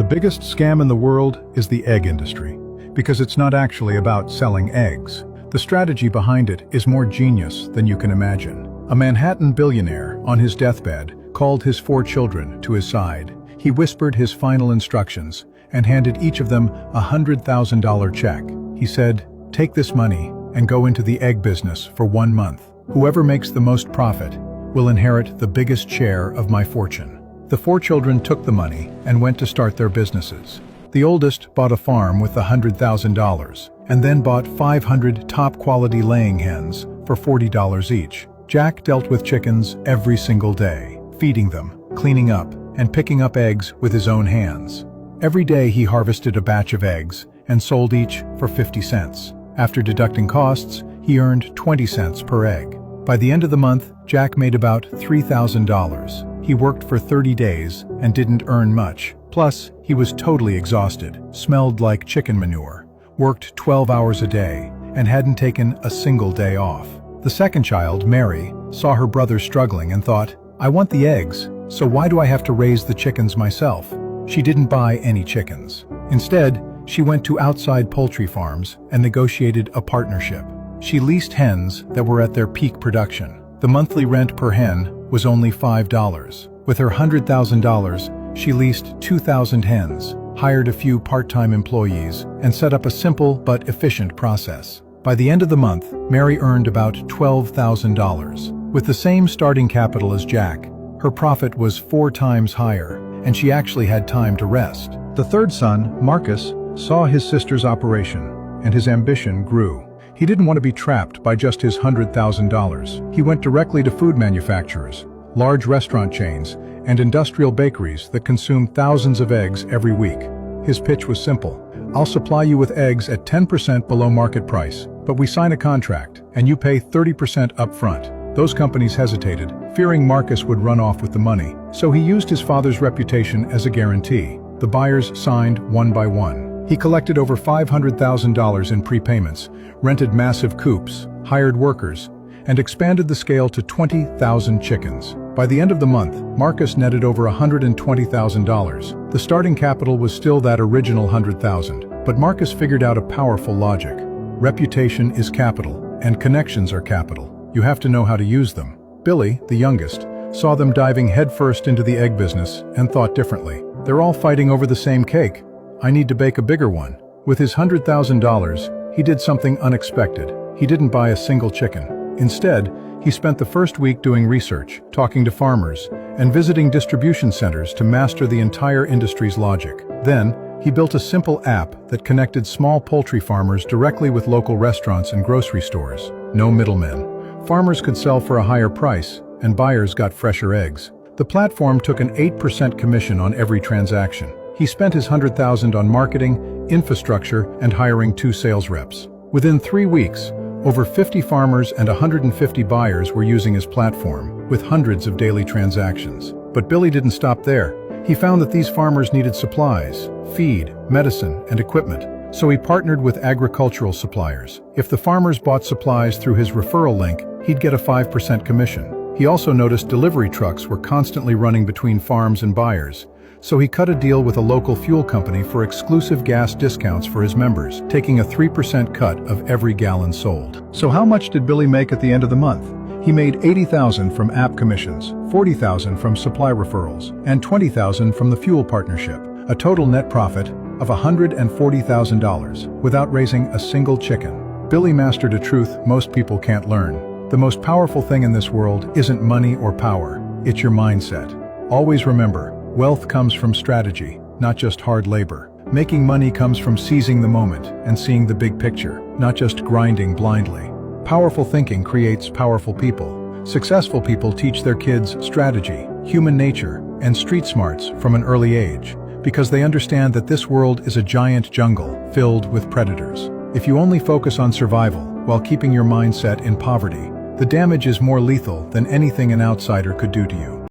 The biggest scam in the world is the egg industry, because it's not actually about selling eggs. The strategy behind it is more genius than you can imagine. A Manhattan billionaire, on his deathbed, called his 4 children to his side. He whispered his final instructions and handed each of them a $100,000 check. He said, "Take this money and go into the egg business for 1 month. Whoever makes the most profit will inherit the biggest share of my fortune." The 4 children took the money and went to start their businesses. The oldest bought a farm with $100,000 and then bought 500 top-quality laying hens for $40 each. Jack dealt with chickens every single day, feeding them, cleaning up, and picking up eggs with his own hands. Every day he harvested a batch of eggs and sold each for 50 cents. After deducting costs, he earned 20 cents per egg. By the end of the month, Jack made about $3,000. He worked for 30 days and didn't earn much. Plus, he was totally exhausted, smelled like chicken manure, worked 12 hours a day, and hadn't taken a single day off. The second child, Mary, saw her brother struggling and thought, "I want the eggs, so why do I have to raise the chickens myself?" She didn't buy any chickens. Instead, she went to outside poultry farms and negotiated a partnership. She leased hens that were at their peak production. The monthly rent per hen was only $5. With her $100,000, she leased 2,000 hens, hired a few part-time employees, and set up a simple but efficient process. By the end of the month, Mary earned about $12,000. With the same starting capital as Jack, her profit was 4 times higher, and she actually had time to rest. The third son, Marcus, saw his sister's operation, and his ambition grew. He didn't want to be trapped by just his $100,000. He went directly to food manufacturers, large restaurant chains, and industrial bakeries that consume thousands of eggs every week. His pitch was simple. "I'll supply you with eggs at 10% below market price, but we sign a contract, and you pay 30% up front." Those companies hesitated, fearing Marcus would run off with the money, so he used his father's reputation as a guarantee. The buyers signed one by one. He collected over $500,000 in prepayments, rented massive coops, hired workers, and expanded the scale to 20,000 chickens. By the end of the month, Marcus netted over $120,000. The starting capital was still that original $100,000, but Marcus figured out a powerful logic. Reputation is capital, and connections are capital. You have to know how to use them. Billy, the youngest, saw them diving headfirst into the egg business and thought differently. "They're all fighting over the same cake. I need to bake a bigger one." With his $100,000, he did something unexpected. He didn't buy a single chicken. Instead, he spent the first week doing research, talking to farmers, and visiting distribution centers to master the entire industry's logic. Then, he built a simple app that connected small poultry farmers directly with local restaurants and grocery stores. No middlemen. Farmers could sell for a higher price, and buyers got fresher eggs. The platform took an 8% commission on every transaction. He spent his $100,000 on marketing, infrastructure, and hiring 2 sales reps. Within 3 weeks, over 50 farmers and 150 buyers were using his platform, with hundreds of daily transactions. But Billy didn't stop there. He found that these farmers needed supplies, feed, medicine, and equipment. So he partnered with agricultural suppliers. If the farmers bought supplies through his referral link, he'd get a 5% commission. He also noticed delivery trucks were constantly running between farms and buyers. So he cut a deal with a local fuel company for exclusive gas discounts for his members, taking a 3% cut of every gallon sold. So how much did Billy make at the end of the month? He made $80,000 from app commissions, $40,000 from supply referrals, and $20,000 from the fuel partnership. A total net profit of $140,000 without raising a single chicken. Billy mastered a truth most people can't learn. The most powerful thing in this world isn't money or power, it's your mindset. Always remember, wealth comes from strategy, not just hard labor. Making money comes from seizing the moment and seeing the big picture, not just grinding blindly. Powerful thinking creates powerful people. Successful people teach their kids strategy, human nature, and street smarts from an early age, because they understand that this world is a giant jungle filled with predators. If you only focus on survival while keeping your mindset in poverty, the damage is more lethal than anything an outsider could do to you.